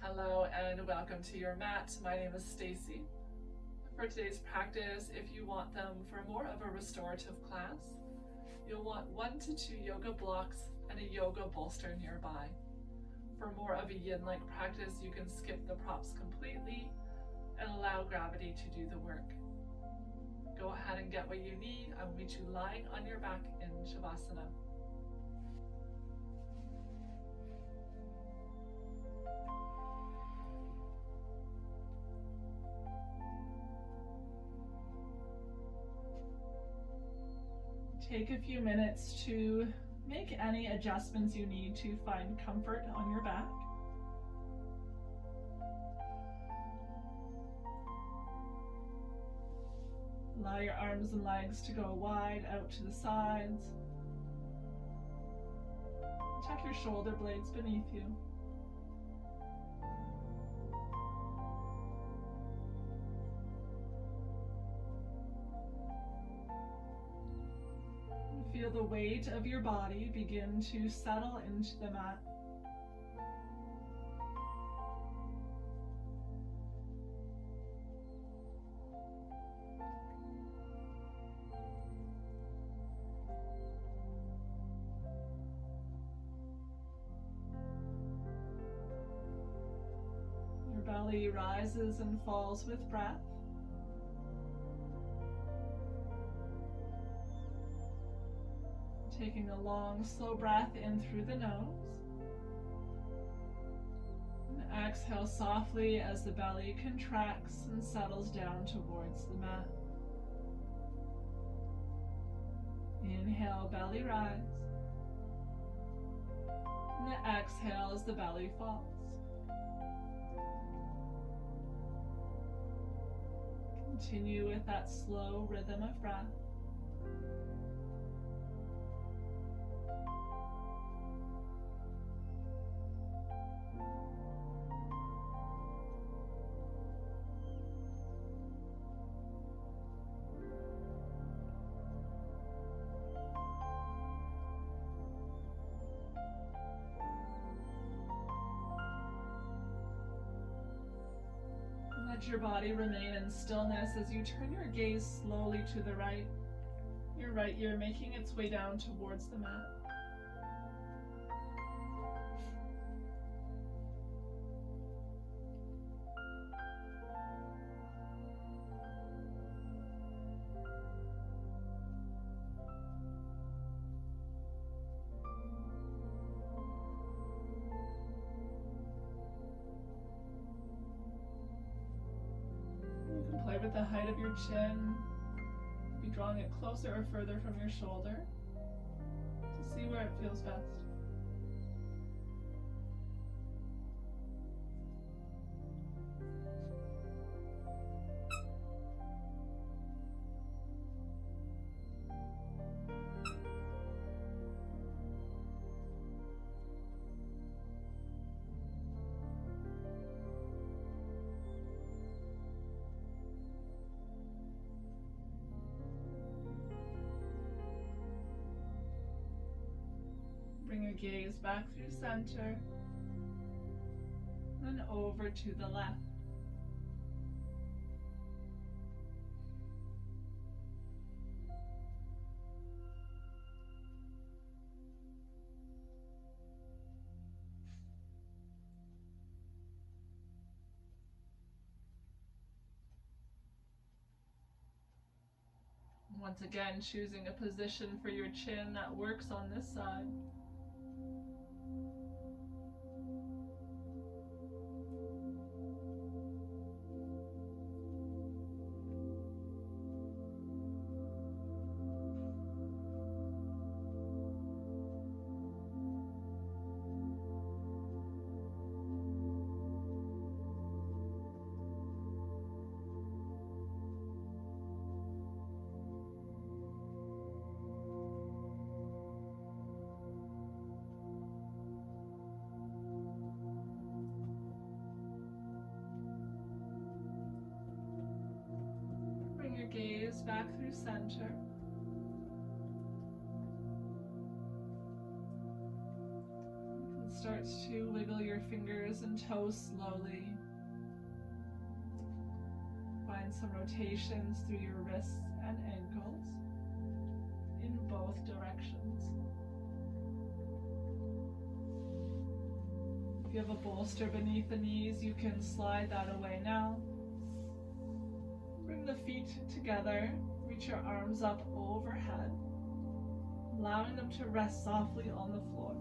Hello and welcome to your mat. My name is Stacey. For today's practice, if you want them for more of a restorative class, you'll want 1 to 2 yoga blocks and a yoga bolster nearby. For more of a yin-like practice, you can skip the props completely and allow gravity to do the work. Go ahead and get what you need. I will meet you lying on your back in Shavasana. Take a few minutes to make any adjustments you need to find comfort on your back. Allow your arms and legs to go wide out to the sides. Tuck your shoulder blades beneath you. Feel the weight of your body begin to settle into the mat. Your belly rises and falls with breath. Taking a long, slow breath in through the nose. And exhale softly as the belly contracts and settles down towards the mat. Inhale, belly rise. And exhale as the belly falls. Continue with that slow rhythm of breath. Let your body remain in stillness as you turn your gaze slowly to the right. Your right ear making its way down towards the mat. Play with the height of your chin. Be drawing it closer or further from your shoulder to see where it feels best. Bring your gaze back through center, then over to the left. Once again, choosing a position for your chin that works on this side. Gaze back through center. start to wiggle your fingers and toes slowly. Find some rotations through your wrists and ankles in both directions. If you have a bolster beneath the knees, you can slide that away now. Bring the feet together, reach your arms up overhead, allowing them to rest softly on the floor.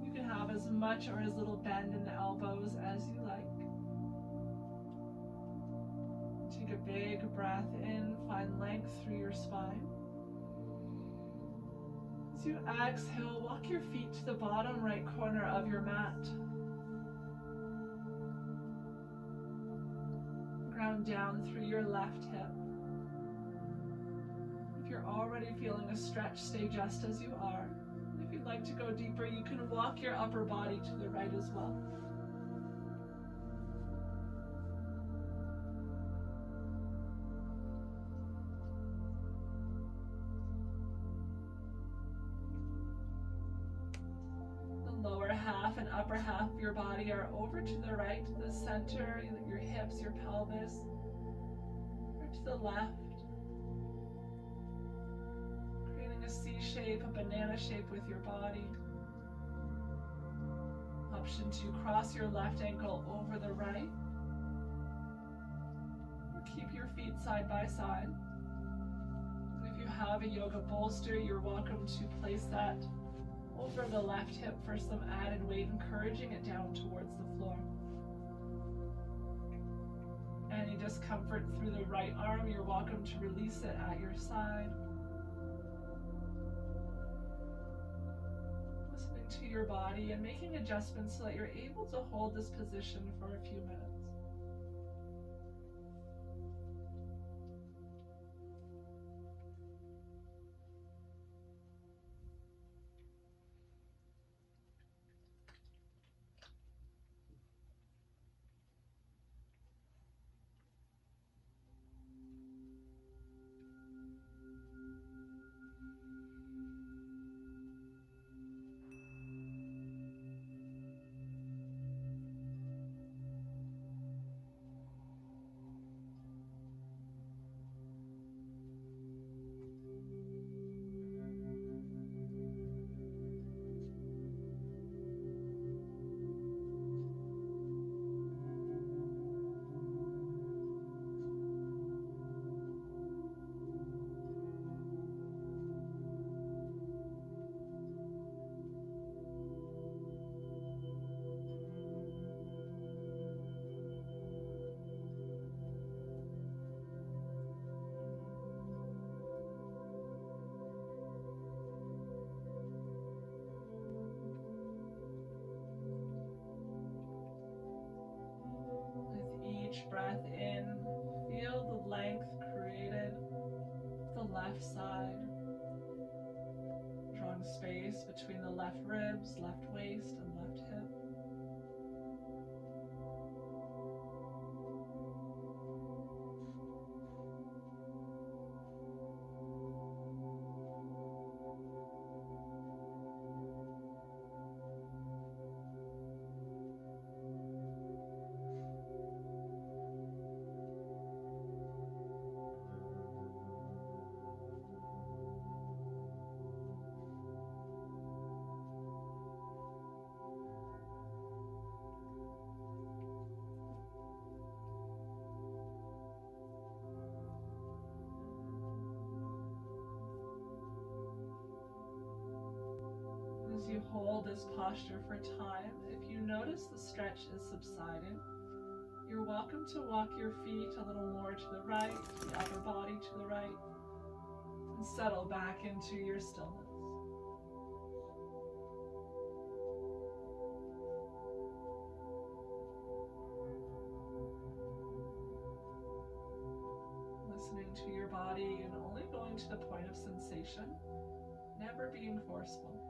You can have as much or as little bend in the elbows as you like. Take a big breath in, find length through your spine. As you exhale, walk your feet to the bottom right corner of your mat. Ground down through your left hip. If you're already feeling a stretch, stay just as you are. If you'd like to go deeper, you can walk your upper body to the right as well. And upper half of your body are over to the right, the center, your hips, your pelvis, or to the left, creating a C shape, a banana shape with your body. Option to cross your left ankle over the right, or keep your feet side by side. And if you have a yoga bolster, you're welcome to place that over the left hip for some added weight, encouraging it down towards the floor. Any discomfort through the right arm, you're welcome to release it at your side. Listening to your body and making adjustments so that you're able to hold this position for a few minutes. Breath in, feel the length created with the left side, drawing space between the left ribs, left waist, and left hip. As you hold this posture for time, if you notice the stretch is subsiding, you're welcome to walk your feet a little more to the right, the upper body to the right, and settle back into your stillness. Listening to your body and only going to the point of sensation, never being forceful.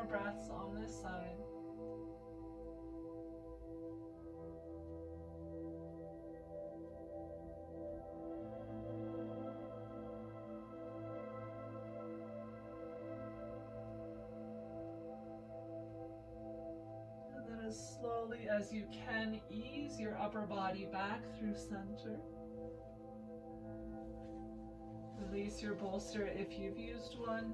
more breaths on this side. And then as slowly as you can, ease your upper body back through center. Release your bolster if you've used one.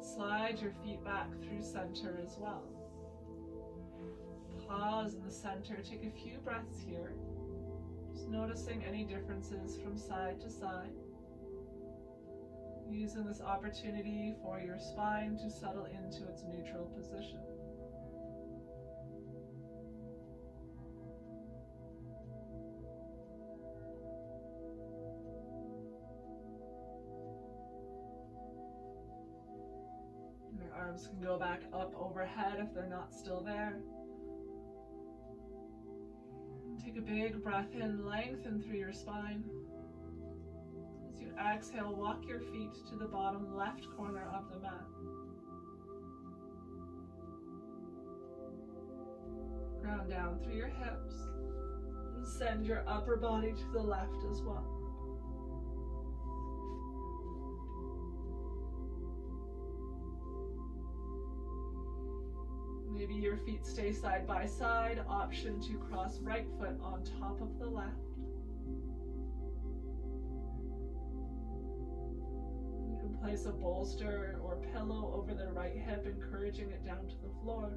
Slide your feet back through center as well. Pause in the center, take a few breaths here. Just noticing any differences from side to side. Using this opportunity for your spine to settle into its neutral position. Arms can go back up overhead if they're not still there. Take a big breath in, lengthen through your spine. As you exhale, walk your feet to the bottom left corner of the mat. Ground down through your hips and send your upper body to the left as well. Maybe your feet stay side by side, option to cross right foot on top of the left. You can place a bolster or pillow over the right hip, encouraging it down to the floor.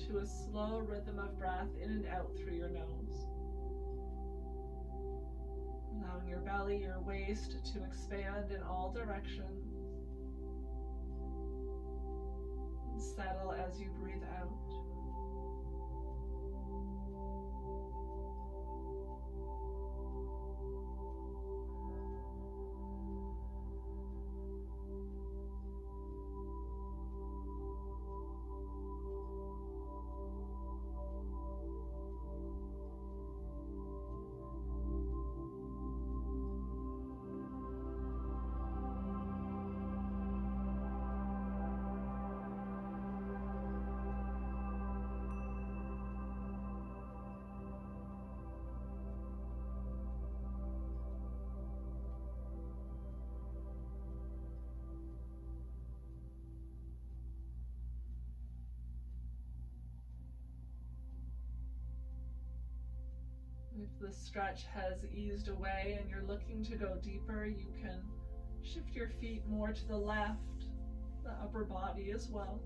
To a slow rhythm of breath in and out through your nose. Allowing your belly, your waist to expand in all directions. And settle as you breathe out. If the stretch has eased away and you're looking to go deeper, you can shift your feet more to the left, the upper body as well.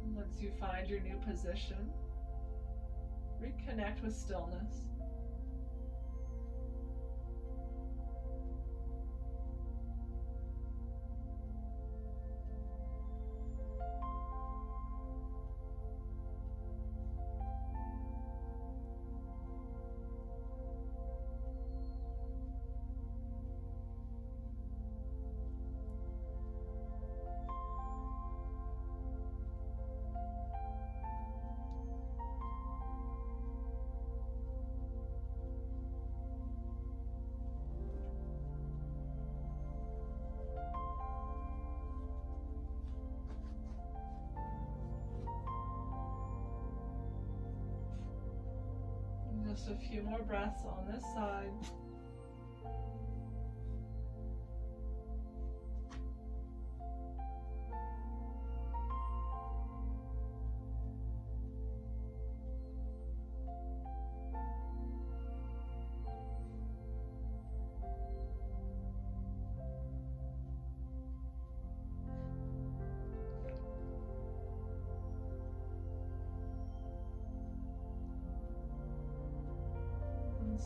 And once you find your new position, reconnect with stillness. Just a few more breaths on this side.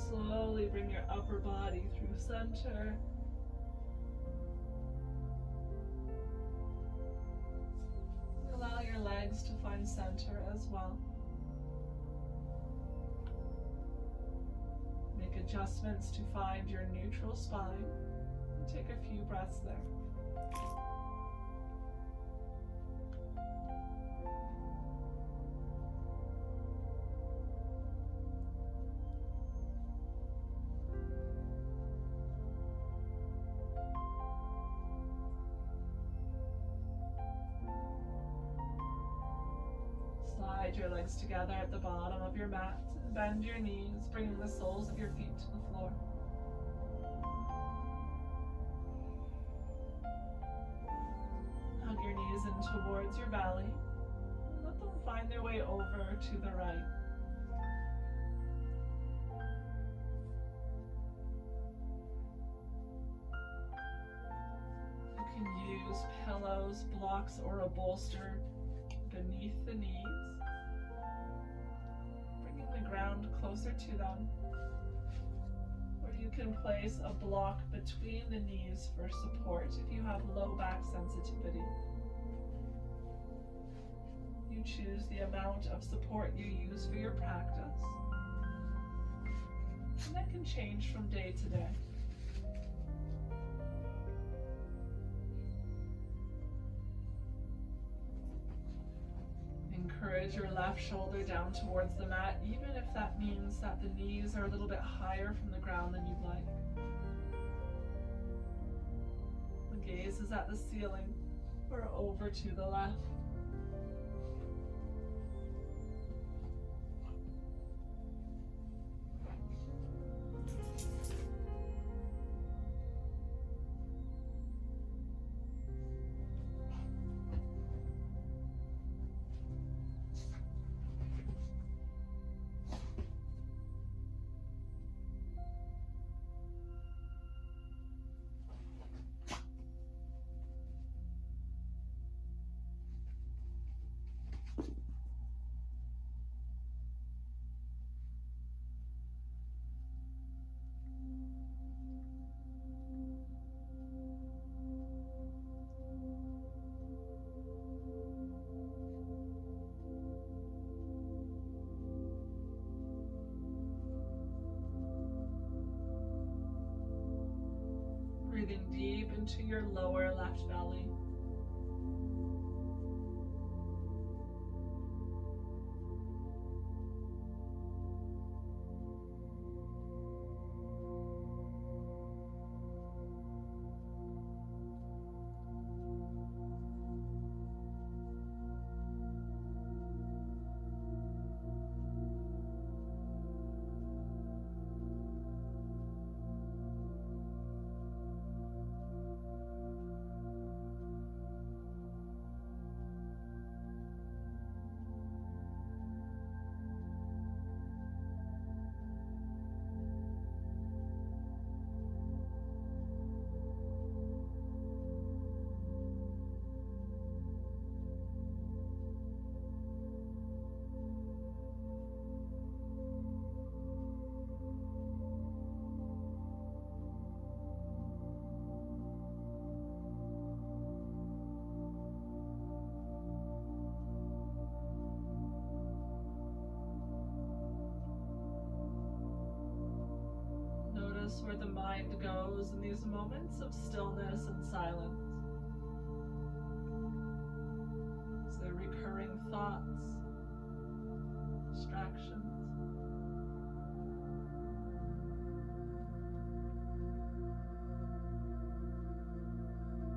Slowly bring your upper body through center. legs to find center as well. Make adjustments to find your neutral spine and take a few breaths there. Slide your legs together at the bottom of your mat and bend your knees, bringing the soles of your feet to the floor. Hug your knees in towards your belly and let them find their way over to the right. You can use pillows, blocks, or a bolster beneath the knees, bringing the ground closer to them. Or you can place a block between the knees for support if you have low back sensitivity. You choose the amount of support you use for your practice, and that can change from day to day. Encourage your left shoulder down towards the mat, even if that means that the knees are a little bit higher from the ground than you'd like. The gaze is at the ceiling or over to the left. Breathing deep into your lower left belly. Where the mind goes in these moments of stillness and silence. Is there recurring thoughts, distractions?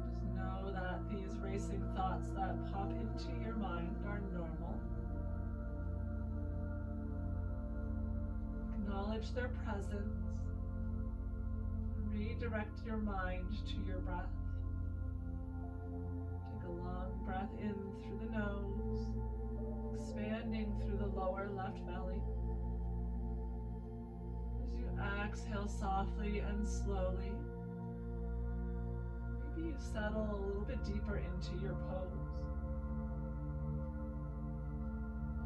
Just know that these racing thoughts that pop into your mind are normal. Acknowledge their presence. Redirect your mind to your breath. Take a long breath in through the nose, expanding through the lower left belly. As you exhale softly and slowly, maybe you settle a little bit deeper into your pose.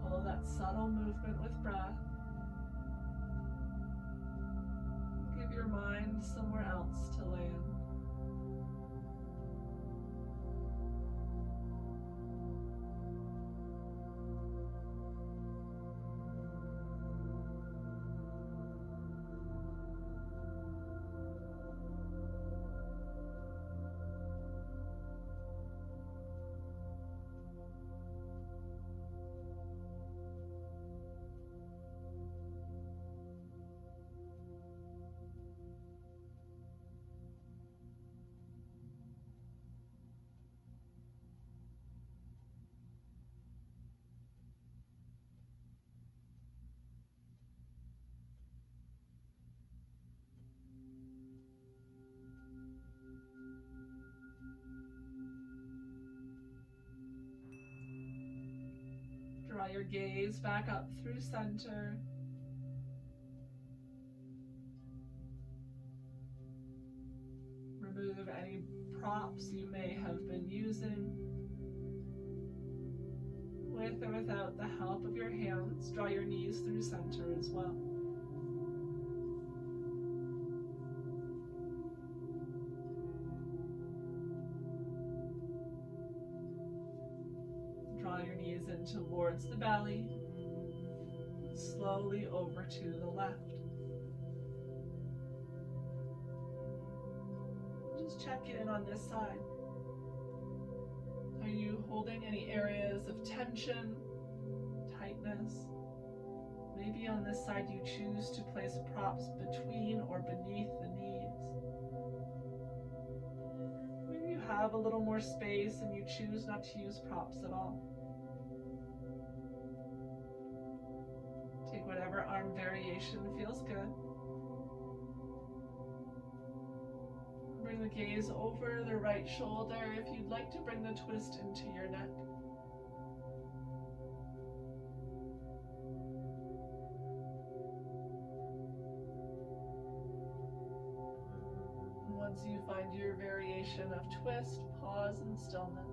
Follow that subtle movement with breath. Your mind somewhere else to land. your gaze back up through center. Remove any props you may have been using. With or without the help of your hands, draw your knees through center as well. Draw your knees in towards the belly, slowly over to the left. Just check in on this side. Are you holding any areas of tension, tightness? Maybe on this side you choose to place props between or beneath the knees. Maybe you have a little more space and you choose not to use props at all. Take whatever arm variation feels good. Bring the gaze over the right shoulder if you'd like to bring the twist into your neck. And once you find your variation of twist, pause in stillness.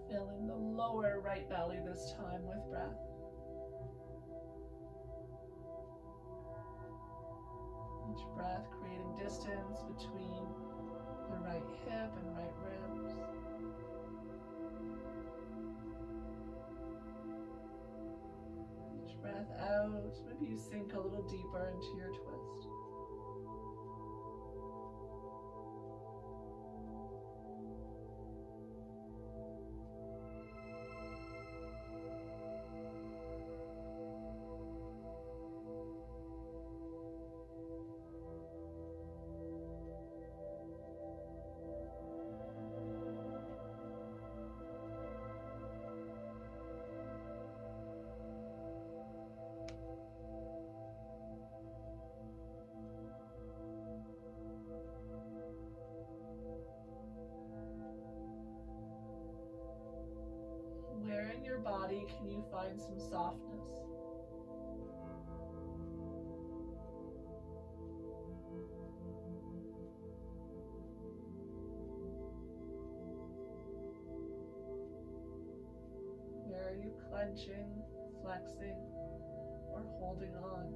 Filling the lower right belly this time with breath. Each breath creating distance between the right hip and right ribs. Each breath out, maybe you sink a little deeper into your twist. Where in your body can you find some softness? Where are you clenching, flexing, or holding on?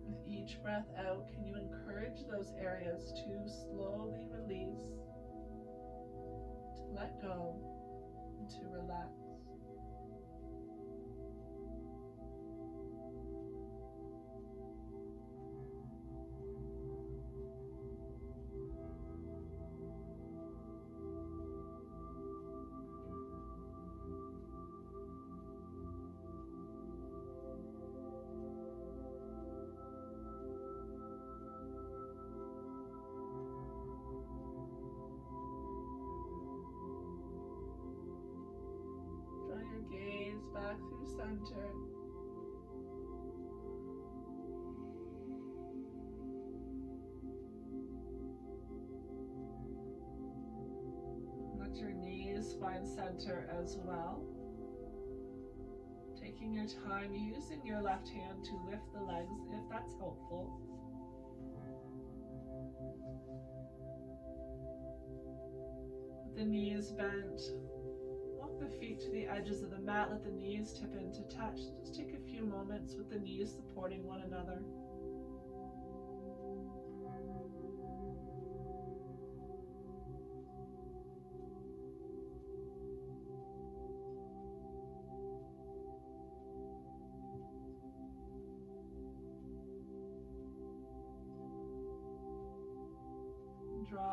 With each breath out, can you encourage those areas to slowly release, to let go, and to relax? Gaze back through center. Let your knees find center as well. Taking your time, using your left hand to lift the legs if that's helpful. With the knees bent, the feet to the edges of the mat, let the knees tip in to touch. Just take a few moments with the knees supporting one another.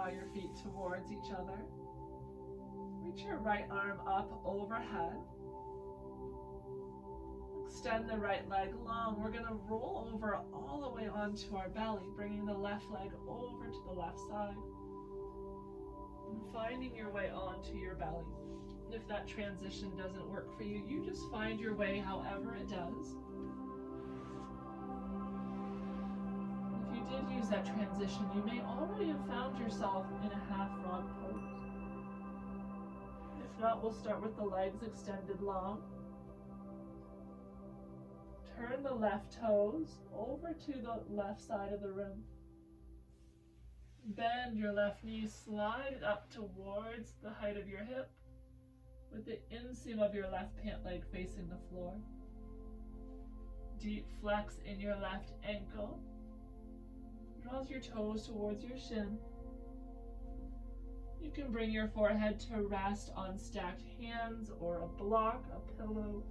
draw your feet towards each other. Reach your right arm up overhead. Extend the right leg long. We're going to roll over all the way onto our belly, bringing the left leg over to the left side. And finding your way onto your belly. If that transition doesn't work for you, you just find your way however it does. If you did use that transition, you may already have found yourself in a half frog pose. If not, we'll start with the legs extended long. Turn the left toes over to the left side of the room. Bend your left knee, slide it up towards the height of your hip, with the inseam of your left pant leg facing the floor. Deep flex in your left ankle. Draws your toes towards your shin. You can bring your forehead to rest on stacked hands or a block, a pillow.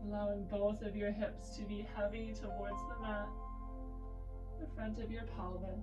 Allowing both of your hips to be heavy towards the mat, the front of your pelvis.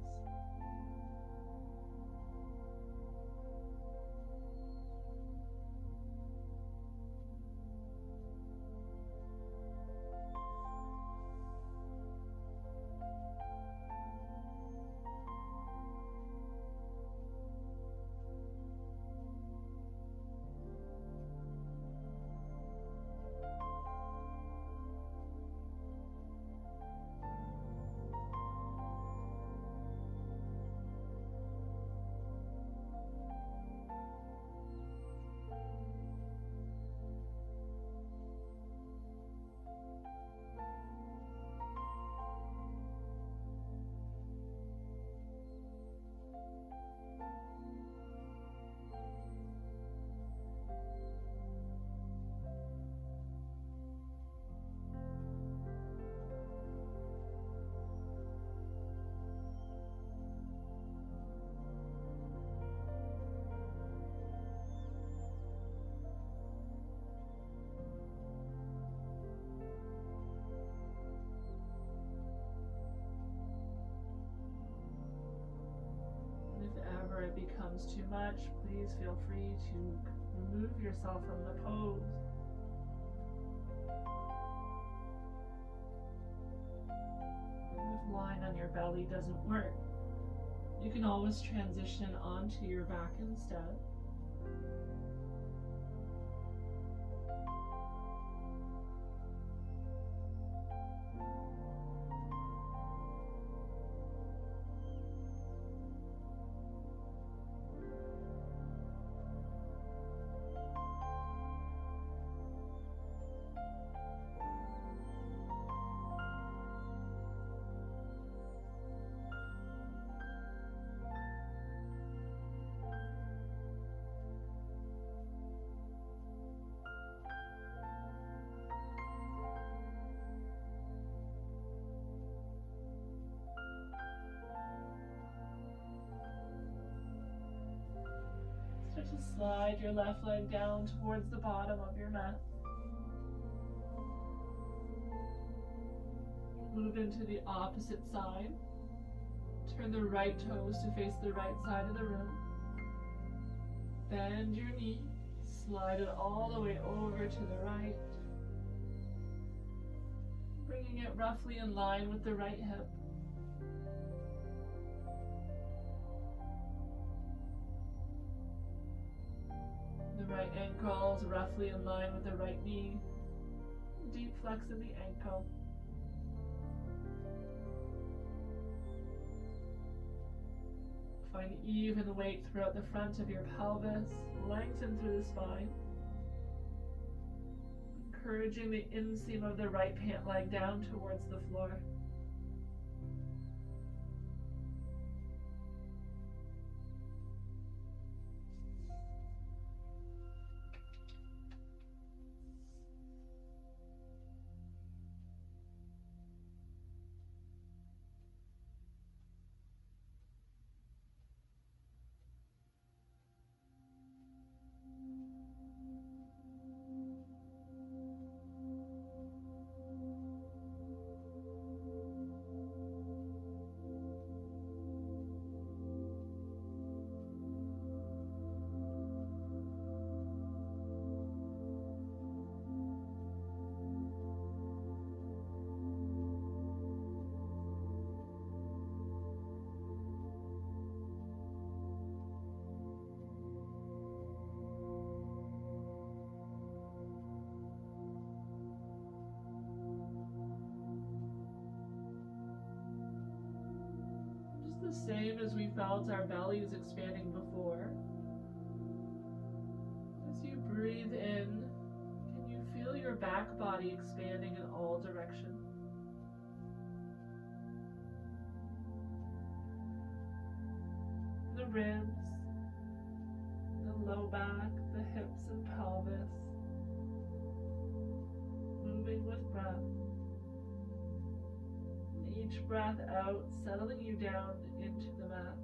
If it becomes too much, please feel free to remove yourself from the pose. If lying on your belly doesn't work, you can always transition onto your back instead. Start to slide your left leg down towards the bottom of your mat. Move into the opposite side. Turn the right toes to face the right side of the room. Bend your knee. Slide it all the way over to the right. Bringing it roughly in line with the right hip. The right ankle is roughly in line with the right knee. Deep flex in the ankle. Find even weight throughout the front of your pelvis. Lengthen through the spine. Encouraging the inseam of the right pant leg down towards the floor. the same as we felt our bellies expanding before. As you breathe in, can you feel your back body expanding in all directions? The ribs, the low back, the hips and pelvis, moving with breath. Each breath out, settling you down into the mat.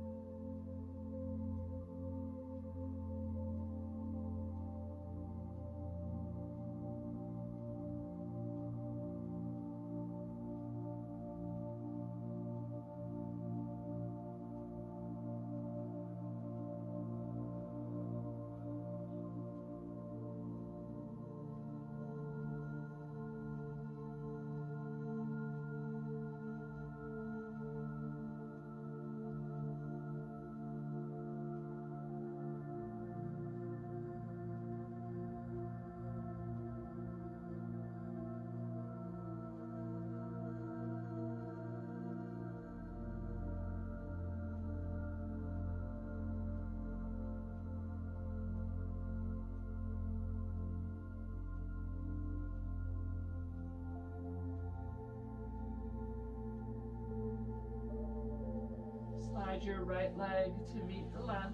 Slide your right leg to meet the left.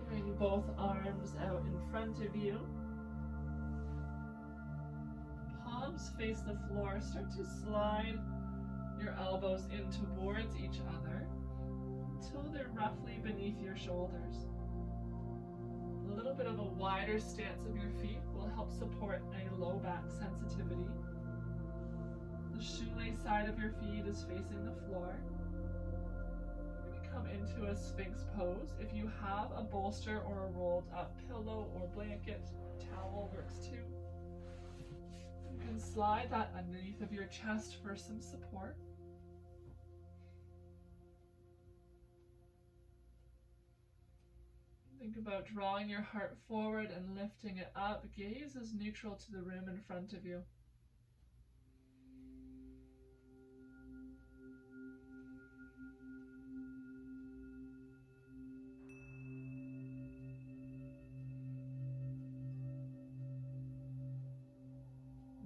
Bring both arms out in front of you. Palms face the floor. Start to slide your elbows in towards each other until they're roughly beneath your shoulders. A little bit of a wider stance of your feet will help support any low back sensitivity. The shoelace side of your feet is facing the floor. You're going to come into a Sphinx pose. If you have a bolster or a rolled up pillow or blanket, towel works too. You can slide that underneath of your chest for some support. Think about drawing your heart forward and lifting it up. Gaze is neutral to the room in front of you.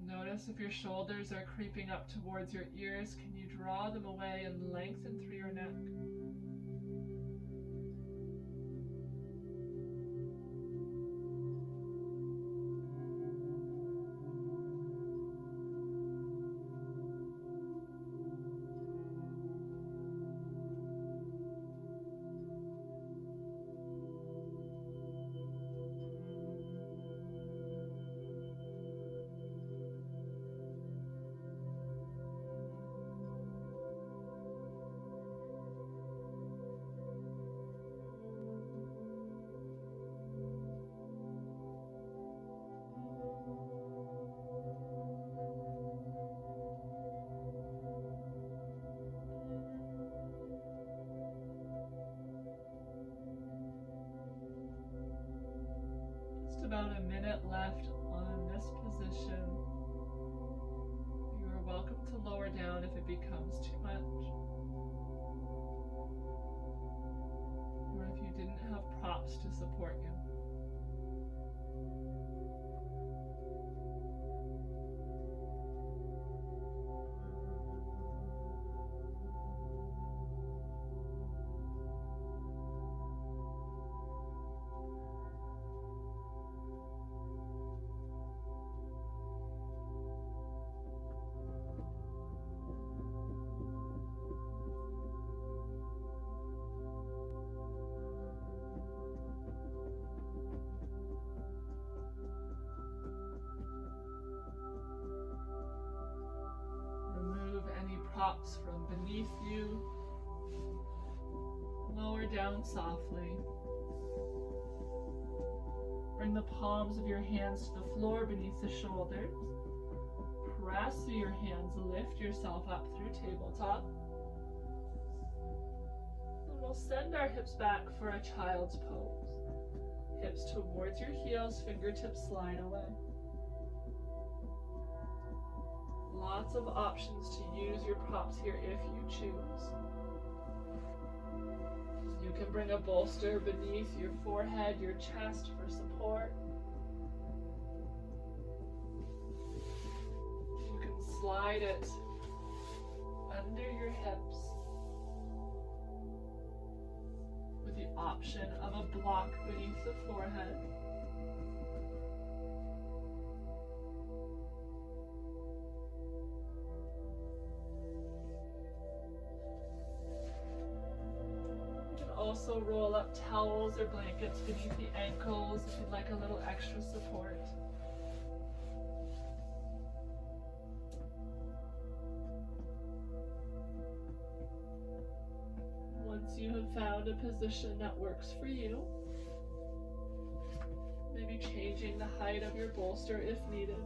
Notice if your shoulders are creeping up towards your ears, can you draw them away and lengthen through your neck? About a minute left on this position. You are welcome to lower down if it becomes too much, or if you didn't have props to support you. Props from beneath you. Lower down softly. Bring the palms of your hands to the floor beneath the shoulders. Press through your hands, lift yourself up through tabletop. And we'll send our hips back for a child's pose. Hips towards your heels, fingertips slide away. Lots of options to use your props here if you choose. You can bring a bolster beneath your forehead, your chest for support. You can slide it under your hips with the option of a block beneath the forehead. Also roll up towels or blankets beneath the ankles if you'd like a little extra support. Once you have found a position that works for you, maybe changing the height of your bolster if needed,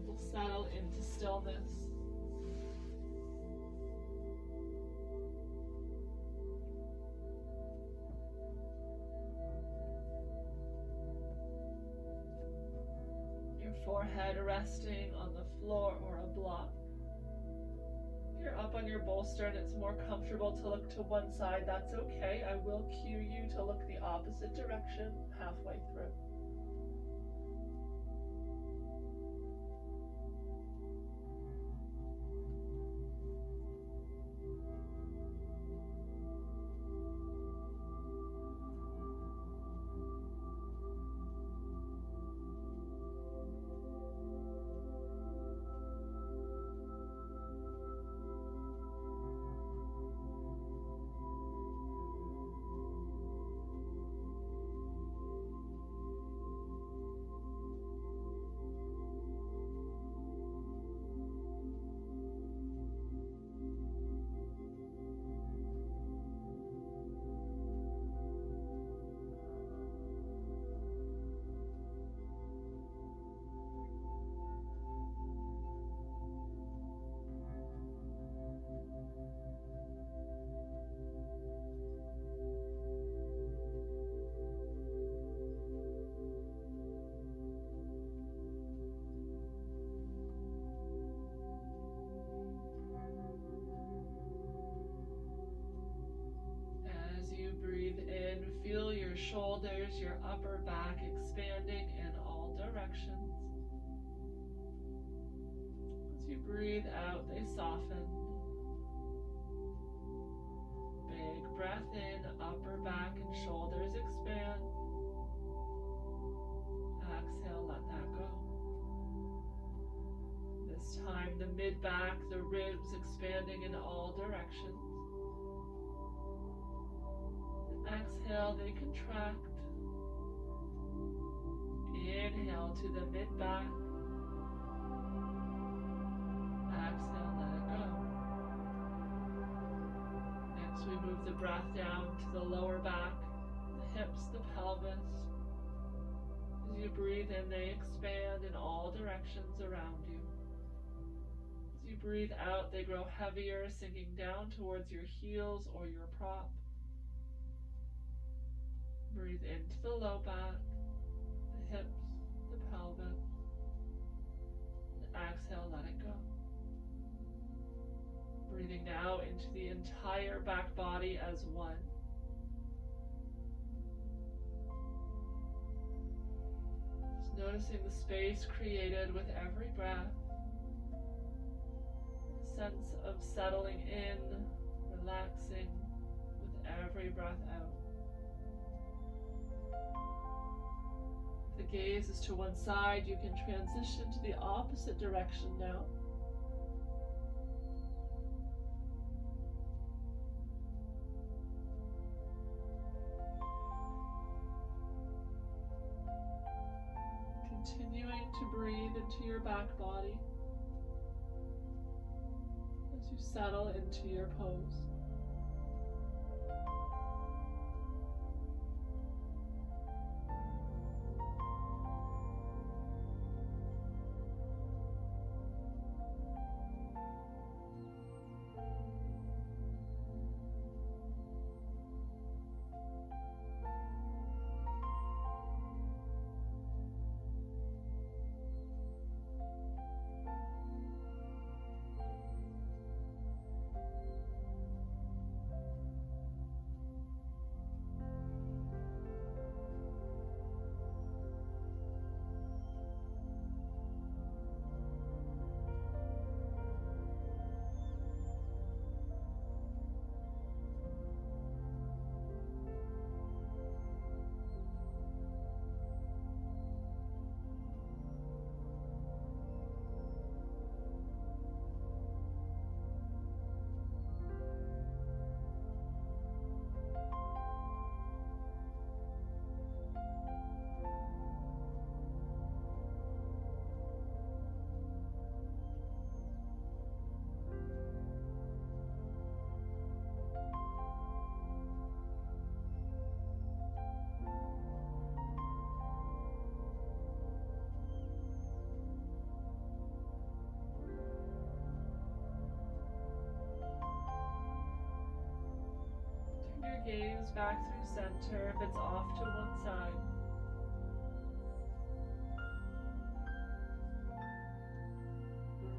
we'll settle into stillness. Forehead resting on the floor or a block. If you're up on your bolster and it's more comfortable to look to one side, that's okay. I will cue you to look the opposite direction halfway through. Feel your shoulders, your upper back expanding in all directions. As you breathe out, they soften. Big breath in, upper back and shoulders expand. Exhale, let that go. This time, the mid-back, the ribs expanding in all directions. Exhale, they contract. Inhale to the mid-back. Exhale, let it go. Next, we move the breath down to the lower back, the hips, the pelvis. As you breathe in, they expand in all directions around you. As you breathe out, they grow heavier, sinking down towards your heels or your prop. Breathe into the low back, the hips, the pelvis. And exhale, let it go. Breathing now into the entire back body as one. Just noticing the space created with every breath. A sense of settling in, relaxing with every breath out. If the gaze is to one side, you can transition to the opposite direction now. Continuing to breathe into your back body as you settle into your pose. gaze back through center if it's off to one side.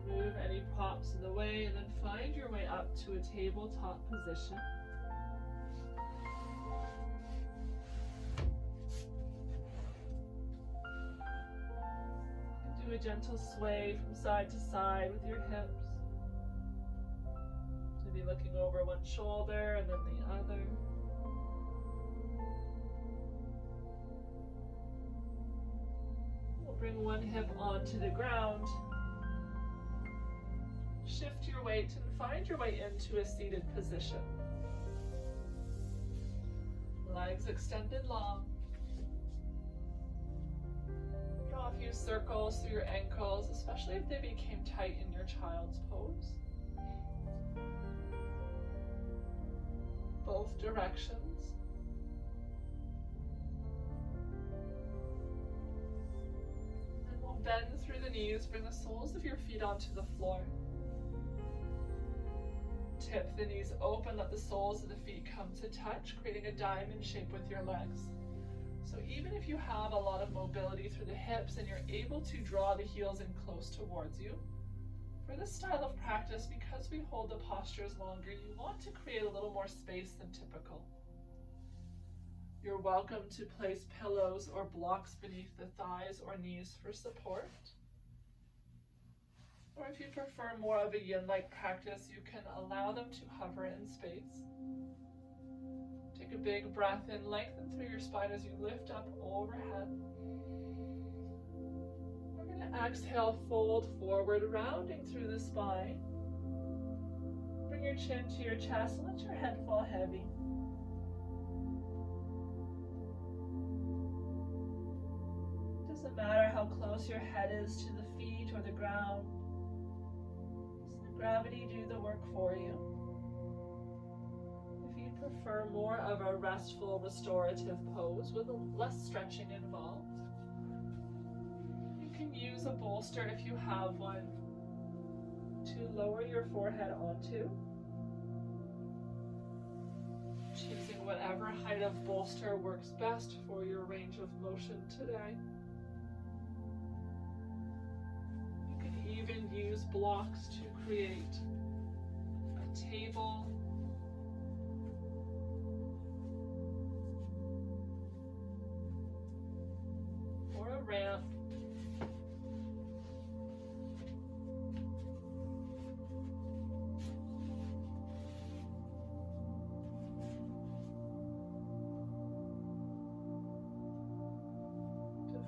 Remove any props in the way and then find your way up to a tabletop position. Do a gentle sway from side to side with your hips. Maybe looking over one shoulder and then the other. We'll bring one hip onto the ground. Shift your weight and find your way into a seated position. Legs extended long. Draw a few circles through your ankles, especially if they became tight in your child's pose. Both directions. And we'll bend through the knees, bring the soles of your feet onto the floor. Tip the knees open, let the soles of the feet come to touch, creating a diamond shape with your legs. So even if you have a lot of mobility through the hips and you're able to draw the heels in close towards you, for this style of practice, because we hold the postures longer, you want to create a little more space than typical. You're welcome to place pillows or blocks beneath the thighs or knees for support. Or if you prefer more of a yin-like practice, you can allow them to hover in space. Take a big breath in, lengthen through your spine as you lift up overhead. We're going to exhale, fold forward, rounding through the spine. Bring your chin to your chest and let your head fall heavy. Doesn't matter how close your head is to the feet or the ground. Just let gravity do the work for you. If you prefer more of a restful, restorative pose with less stretching involved, you can use a bolster if you have one to lower your forehead onto. Choosing whatever height of bolster works best for your range of motion today. You can even use blocks to create a table or a ramp.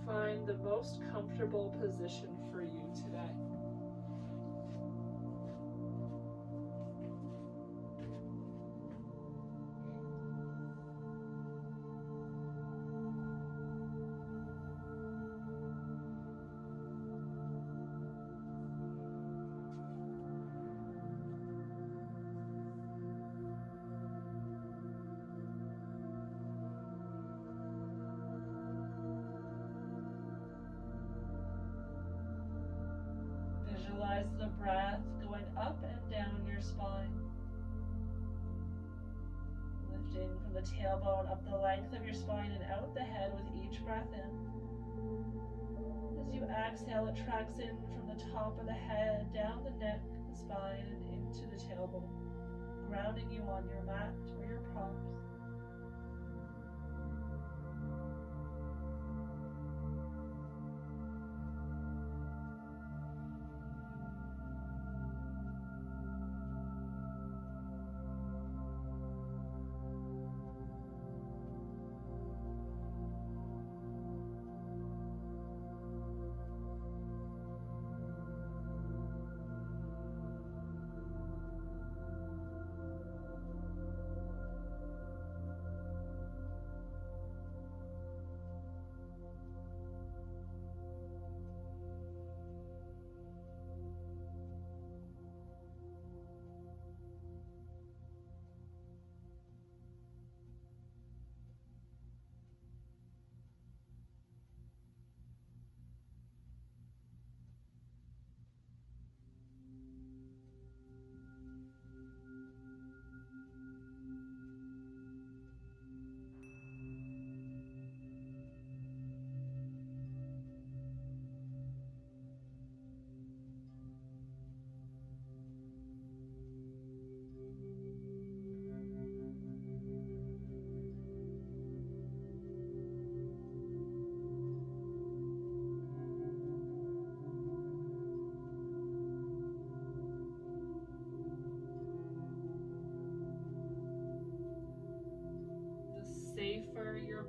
Find the most comfortable position for you today. Visualize the breath going up and down your spine, lifting from the tailbone up the length of your spine and out the head with each breath in. As you exhale, it tracks in from the top of the head, down the neck, the spine, and into the tailbone, grounding you on your mat or your props.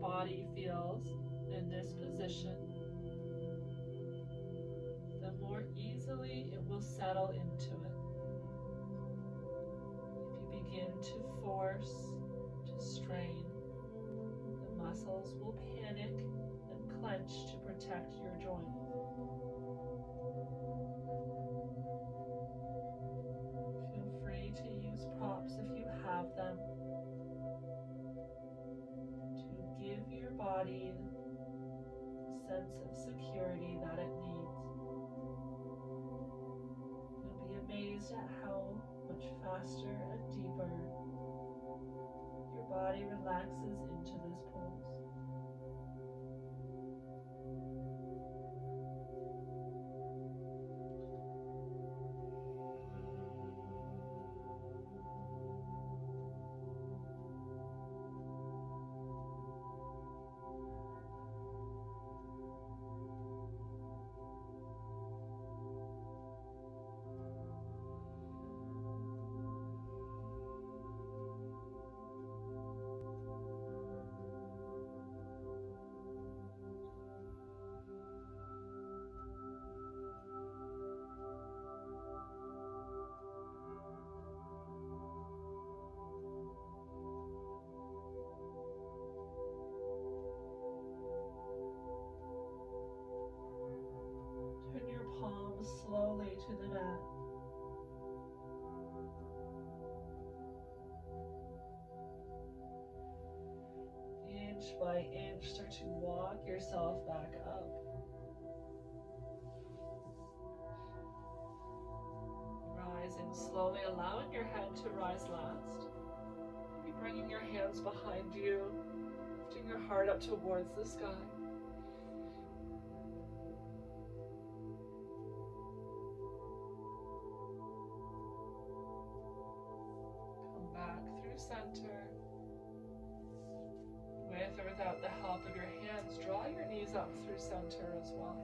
body feels in this position, the more easily it will settle into it. If you begin to force, to strain, the muscles will panic and clench to protect your joint. Feel free to use props if you have them to give your body the sense of security that it needs. You'll be amazed at how much faster and deeper your body relaxes into this pose. Turn your palms slowly to the mat. Inch by inch, start to walk yourself back up. Rising slowly, allowing your head to rise last. Maybe bringing your hands behind you, lifting your heart up towards the sky. Come back through center. With or without the help of your hands, draw your knees up through center as well.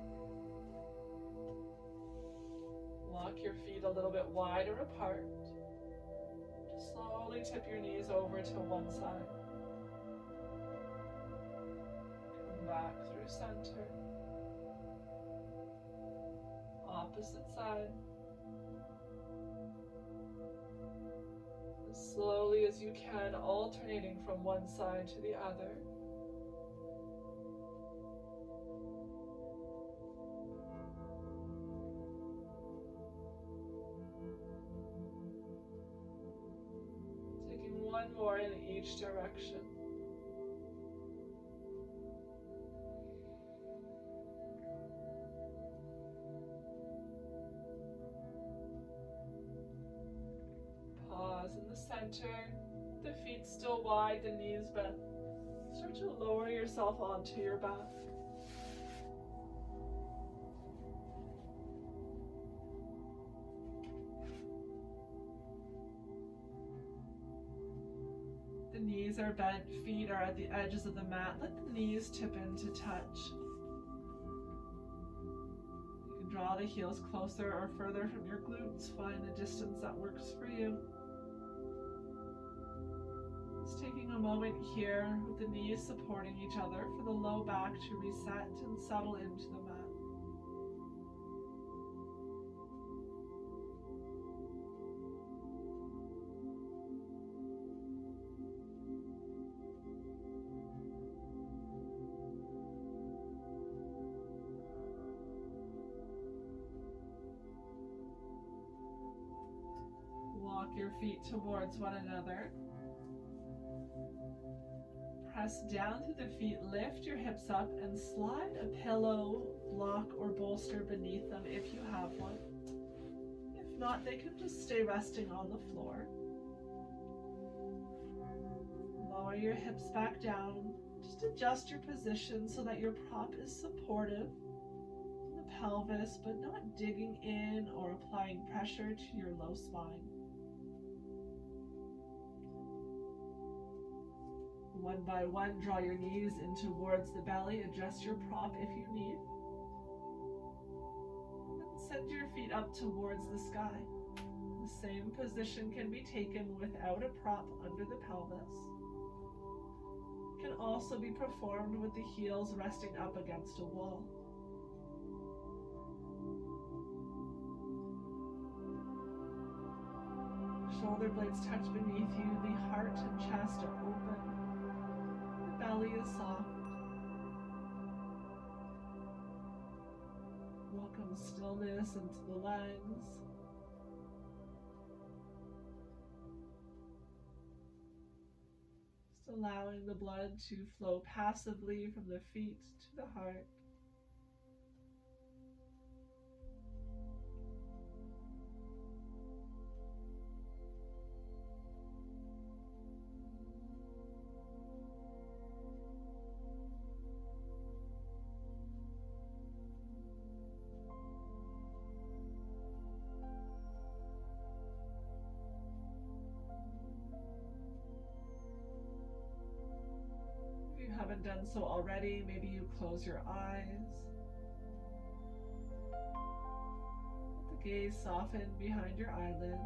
Walk your feet a little bit wider apart. Just slowly tip your knees over to one side. Come back through center. Opposite side. As slowly as you can, alternating from one side to the other. Taking one more in each direction. Pause in the center, the feet still wide, the knees bent. Start to lower yourself onto your back. The knees are bent, feet are at the edges of the mat. Let the knees tip in to touch. You can draw the heels closer or further from your glutes. Find a distance that works for you. Just taking a moment here with the knees supporting each other for the low back to reset and settle into the mat. Walk your feet towards one another. Press down through the feet, lift your hips up and slide a pillow, block, or bolster beneath them if you have one. If not, they can just stay resting on the floor. Lower your hips back down. Just adjust your position so that your prop is supportive in the pelvis, but not digging in or applying pressure to your low spine. One by one, draw your knees in towards the belly. Adjust your prop if you need. And send your feet up towards the sky. The same position can be taken without a prop under the pelvis. can also be performed with the heels resting up against a wall. Shoulder blades touch beneath you, the heart and chest are open, the belly is soft. Welcome stillness into the legs. Just allowing the blood to flow passively from the feet to the heart. Haven't done so already, maybe you close your eyes. Let the gaze soften behind your eyelids.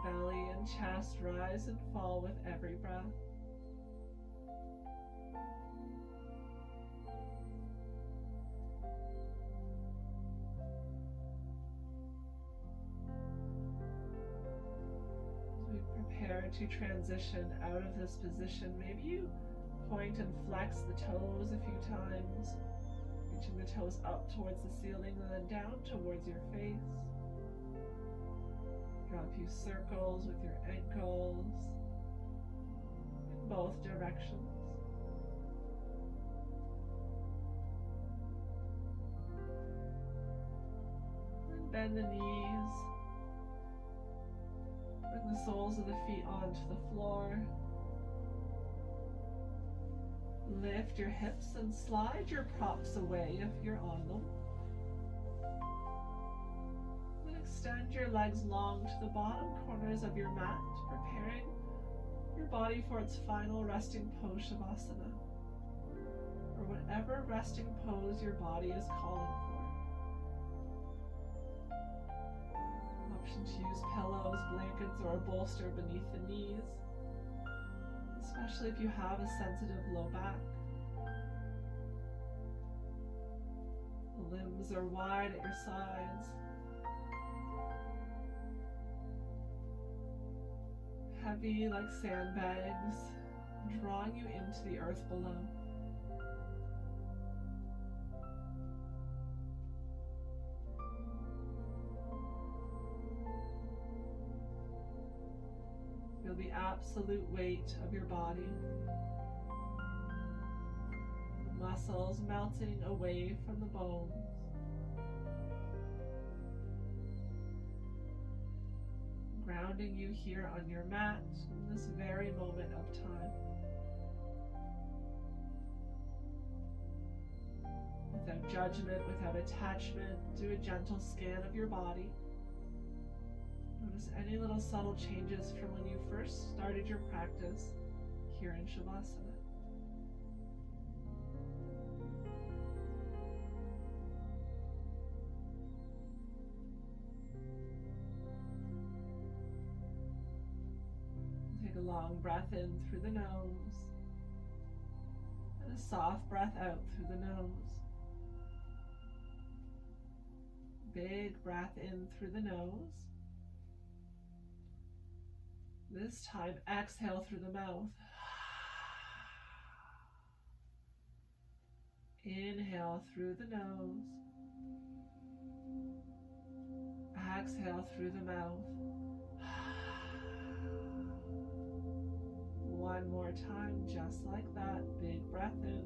Belly and chest rise and fall with every breath. As we prepare to transition out of this position, maybe you point and flex the toes a few times, reaching the toes up towards the ceiling and then down towards your face. Draw a few circles with your ankles in both directions. And bend the knees. Bring the soles of the feet onto the floor. Lift your hips and slide your props away if you're on them. Extend your legs long to the bottom corners of your mat, preparing your body for its final resting pose, Shavasana, or whatever resting pose your body is calling for. Option to use pillows, blankets, or a bolster beneath the knees, especially if you have a sensitive low back. The limbs are wide at your sides. Heavy like sandbags, drawing you into the earth below. Feel the absolute weight of your body. The muscles melting away from the bones. Grounding you here on your mat in this very moment of time. Without judgment, without attachment, do a gentle scan of your body. Notice any little subtle changes from when you first started your practice here in Shavasana. Long breath in through the nose and a soft breath out through the nose. Big breath in through the nose. This time exhale through the mouth. Inhale through the nose. Exhale through the mouth. One more time, just like that. Big breath in.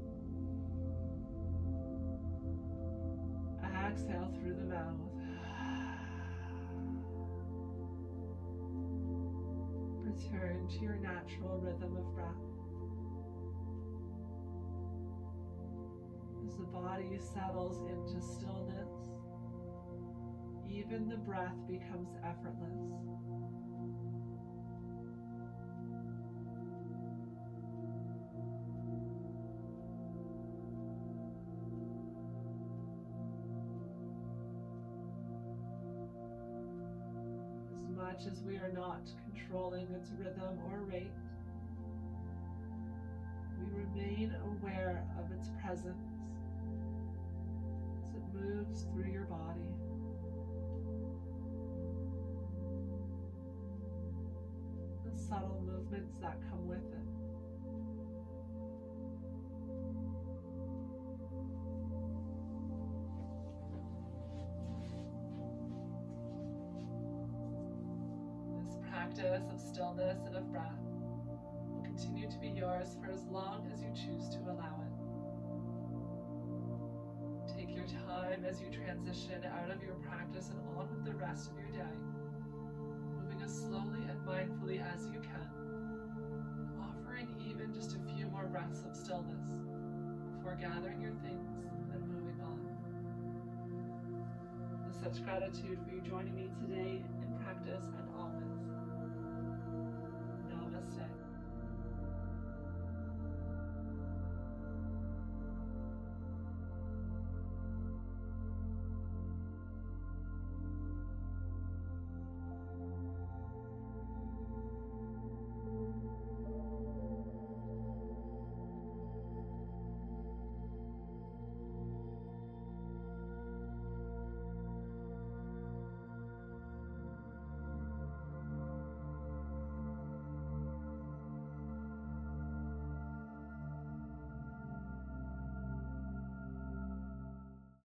exhale through the mouth. Return to your natural rhythm of breath. As the body settles into stillness, even the breath becomes effortless. As much as we are not controlling its rhythm or rate, we remain aware of its presence as it moves through your body. The subtle movements that come with it. Practice of stillness and of breath will continue to be yours for as long as you choose to allow it. Take your time as you transition out of your practice and on with the rest of your day, moving as slowly and mindfully as you can, offering even just a few more breaths of stillness before gathering your things and moving on. With such gratitude for you joining me today in practice and always.